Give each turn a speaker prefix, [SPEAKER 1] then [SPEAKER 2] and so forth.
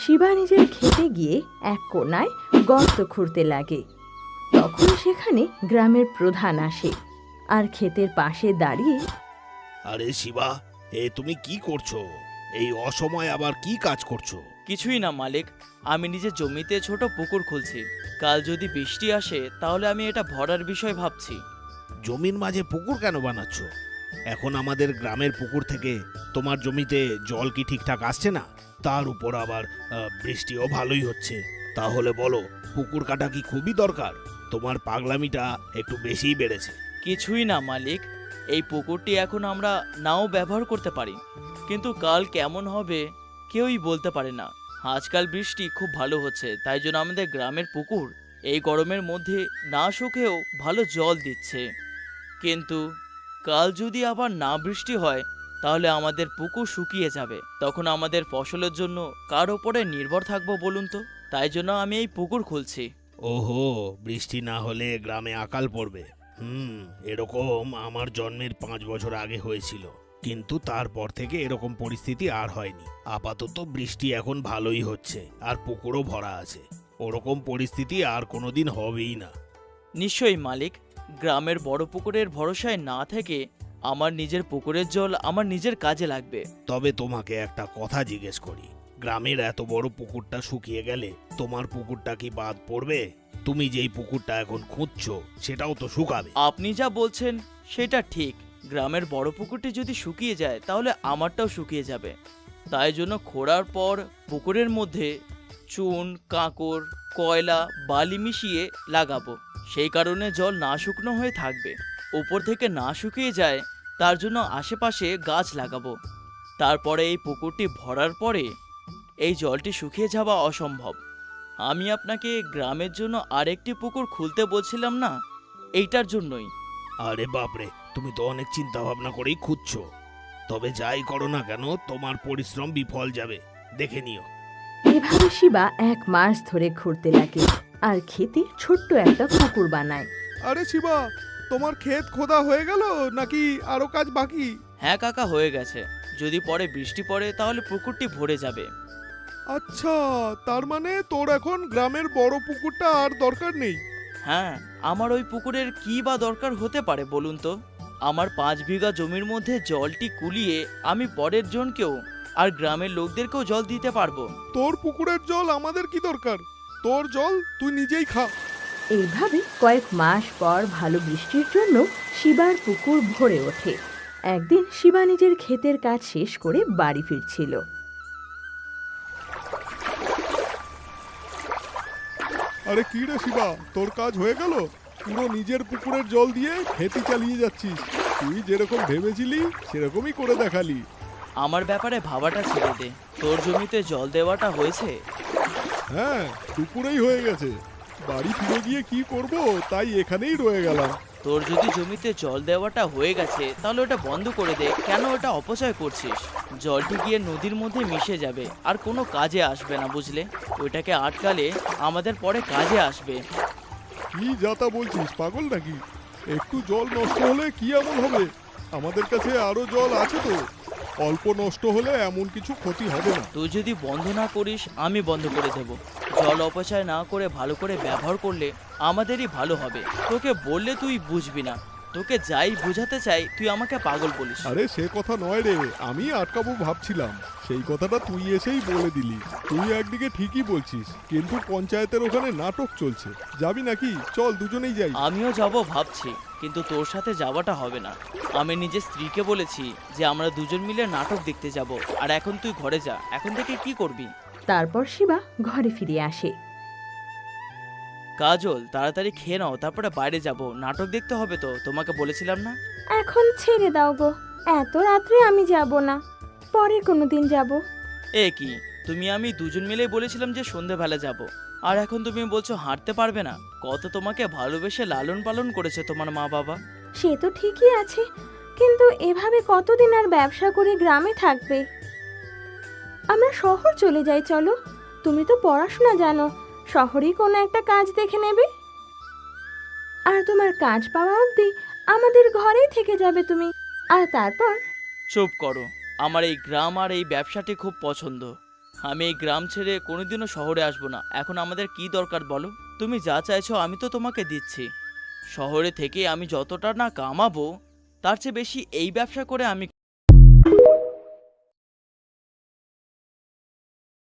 [SPEAKER 1] শিবা নিজের খেতে গিয়ে এক কোণায় গর্ত খুঁড়তে লাগে। তখন সেখানে গ্রামের প্রধান আসে আর ক্ষেতের পাশে দাঁড়িয়ে,
[SPEAKER 2] আরে শিবা, তুমি কি করছো? এই অসময়ে আবার কি কাজ করছো?
[SPEAKER 3] কিছুই না মালিক, আমি নিজের জমিতে ছোট পুকুর খুলছি। কাল যদি বৃষ্টি আসে তাহলে আমি এটা ভরার বিষয় ভাবছি।
[SPEAKER 2] জমির মাঝে পুকুর কেন বানাচ্ছ? এখন আমাদের গ্রামের পুকুর থেকে তোমার জমিতে জল কি ঠিকঠাক আসছে না? তার উপর আবার বৃষ্টিও ভালোই হচ্ছে। তাহলে বলো, পুকুর কাটা কি খুবই দরকার? তোমার পাগলামিটা একটু বেশিই বেড়েছে।
[SPEAKER 3] কিছুই না মালিক, এই পুকুরটি এখন আমরা নাও ব্যবহার করতে পারি, কিন্তু কাল কেমন হবে কেউই বলতে পারে না। আজকাল বৃষ্টি খুব ভালো হচ্ছে, তাই জন্য আমাদের গ্রামের পুকুর এই গরমের মধ্যে না শুকেও ভালো জল দিচ্ছে। কিন্তু কাল যদি আবার না বৃষ্টি হয় তাহলে আমাদের পুকুর শুকিয়ে যাবে। তখন আমাদের ফসলের জন্য কার ওপরে নির্ভর থাকবো বলুন তো? তাই জন্য আমি এই পুকুর খুলছি।
[SPEAKER 2] ওহো, বৃষ্টি না হলে গ্রামে আকাল পড়বে। এরকম আমার জন্মের 5 বছর আগে হয়েছিল, কিন্তু তারপর থেকে এরকম পরিস্থিতি আর হয়নি। আপাতত বৃষ্টি এখন ভালোই হচ্ছে আর পুকুরও ভরা আছে। ওরকম পরিস্থিতি আর কোনোদিন হবেই না।
[SPEAKER 3] নিশ্চয়ই মালিক, গ্রামের বড় পুকুরের ভরসায় না থেকে আমার নিজের পুকুরের জল আমার নিজের কাজে লাগবে।
[SPEAKER 2] তবে তোমাকে একটা কথা জিজ্ঞেস করি, গ্রামের এত বড় পুকুরটা শুকিয়ে গেলে তোমার পুকুরটা কি বাদ পড়বে? তুমি যেই পুকুরটা এখন খুঁজছো সেটাও তো শুকাবে।
[SPEAKER 3] আপনি যা বলছেন সেটা ঠিক। গ্রামের বড় পুকুরটি যদি শুকিয়ে যায় তাহলে আমারটাও শুকিয়ে যাবে। তাই জন্য খোঁড়ার পর পুকুরের মধ্যে চুন, কাঁকর, কয়লা, বালি মিশিয়ে লাগাবো। সেই কারণে জল না শুকনো হয়ে থাকবে। উপর থেকে না শুকিয়ে যায় তার জন্য আশেপাশে গাছ লাগাবো। তারপরে এই পুকুরটি ভরার পরে এই জলটি শুকিয়ে যাওয়া অসম্ভব। আমি আপনাকে গ্রামের জন্য আরেকটি পুকুর খুলতে বলছিলাম না, এইটার জন্যই।
[SPEAKER 2] আরে বাপরে, তুমি তো অনেক চিন্তা ভাবনা করেই খুঁজছো। তবে যাই করো না কেন, তোমার পরিশ্রম বিফল যাবে, দেখে নিও।
[SPEAKER 1] এভাবে শিবা 1 মাস ধরে ঘুরতে লাগে আর খেতে ছোট্ট একটা পুকুর বানায়।
[SPEAKER 4] আরে শিবা, তোমার ক্ষেত খোদা হয়ে গেল নাকি আরো কাজ বাকি?
[SPEAKER 3] হ্যাঁ কাকা, হয়ে গেছে। যদি পরে বৃষ্টি পড়ে তাহলে পুকুরটি ভরে যাবে।
[SPEAKER 4] আচ্ছা, তার মানে তোর এখন গ্রামের বড় পুকুরটা আর দরকার নেই?
[SPEAKER 3] হ্যাঁ, আমার ওই পুকুরের কি বা দরকার হতে পারে বলুন তো? আমার 5 বিঘা জমির মধ্যে জলটি কুলিয়ে আমি পরের জনকেও আর গ্রামের লোকদেরকেও জল দিতে পারবো।
[SPEAKER 4] তোর পুকুরের জল আমাদের কি দরকার? তোর জল তুই নিজেই খা।
[SPEAKER 1] এইভাবে কয়েক মাস পর ভালো বৃষ্টির জন্য শিবার পুকুর ভরে ওঠে। একদিন শিবা নিজের ক্ষেতের কাজ শেষ করে বাড়ি ফিরছিল।
[SPEAKER 4] আরে কি রে শিবা, তোর কাজ হয়ে গেল? পুরো নিজের পুকুরের জল দিয়ে খেতি চালিয়ে যাচ্ছিস। তুই যেরকম ভেবেছিলি সেরকমই করে দেখালি।
[SPEAKER 3] আমার ব্যাপারে ভাবাটা ছেড়ে দে। তোর জমিতে জল দেওয়াটা হয়েছে?
[SPEAKER 4] হ্যাঁ, দুপুরেই হয়ে গেছে। বাড়ি ফিরে গিয়ে কি করব তাই এখানেই রয়ে গেলাম।
[SPEAKER 3] তোর যদি জমিতে জল দেওয়াটা হয়ে গেছে তাহলে ওটা বন্ধ করে দে। কেন ওটা অপচয় করছিস? জলটি গিয়ে নদীর মধ্যে মিশে যাবে আর কোনো কাজে আসবে না, বুঝলে? ওইটাকে আটকালে আমাদের পরে কাজে আসবে।
[SPEAKER 4] কি যাতা বলছিস, পাগল নাকি? একটু জল নষ্ট হলে কি এমন হবে? আমাদের কাছে আরো জল আছে তো। অল্প নষ্ট হলে এমন কিছু ক্ষতি হবে না।
[SPEAKER 3] তুই যদি বন্ধ না করিস আমি বন্ধ করে দেব। জল অপচয় না করে ভালো করে ব্যবহার করলে আমাদেরই ভালো হবে। তোকে বললে তুই বুঝবি না। তোকে যাই বোঝাতে চাই তুই আমাকে পাগল বলিস।
[SPEAKER 4] আরে সে কথা নয় রে, আমি আটকাবো ভাবছিলাম, সেই কথাটা তুই এসেই বলে দিলি। তুই একদিকে ঠিকই বলছিস, কিন্তু পঞ্চায়েতের ওখানে নাটক চলছে। যাবি নাকি? চল দুজনেই যাই।
[SPEAKER 3] আমিও যাব ভাবছি, কিন্তু তোর সাথে যাওয়াটা হবে না। আমি নিজের স্ত্রীকে বলেছি যে আমরা দুজন মিলে নাটক দেখতে যাব। আর এখন তুই ঘরে যা। এখন থেকে কি করবি?
[SPEAKER 1] তারপর শিবা ঘরে ফিরে আসে।
[SPEAKER 3] কাজল, তাড়াতাড়ি খেয়ে নাও, তারপরে বাইরে যাব। নাটক দেখতে হবে তো, তোমাকে বলেছিলাম না?
[SPEAKER 5] এখন ছেড়ে দাও গো, এত রাত্রে আমি যাব না, পরে কোনোদিন যাব।
[SPEAKER 3] এ কি, তুমি আমি দুজন মিলেই বলেছিলাম যে সন্ধেবেলা যাব, আর এখন তুমি বলছো হাঁটতে পারবে না? কত তোমাকে ভালোবেসে লালন পালন করেছে তোমার মা বাবা।
[SPEAKER 5] সে তো ঠিকই আছে, কিন্তু এভাবে কতদিন আর ব্যবসা করে গ্রামে থাকবে? আমরা শহর চলে যাই, চলো। তুমি তো পড়াশোনা জানো, শহরেই কোনো একটা কাজ দেখে নেবে। আর তোমার কাজ পাওয়া অবধি আমাদের ঘরেই থেকে যাবে তুমি। আর তারপর
[SPEAKER 3] চুপ করো। আমার এই গ্রাম আর এই ব্যবসাটি খুব পছন্দ। আমি এই গ্রাম ছেড়ে কোনোদিনও শহরে আসবো না। এখন আমাদের কি দরকার বলো? তুমি যা চাইছো আমি তো তোমাকে দিচ্ছি। শহরে থেকে আমি যতটা না কামাবো তার চেয়ে বেশি এই ব্যবসা করে আমি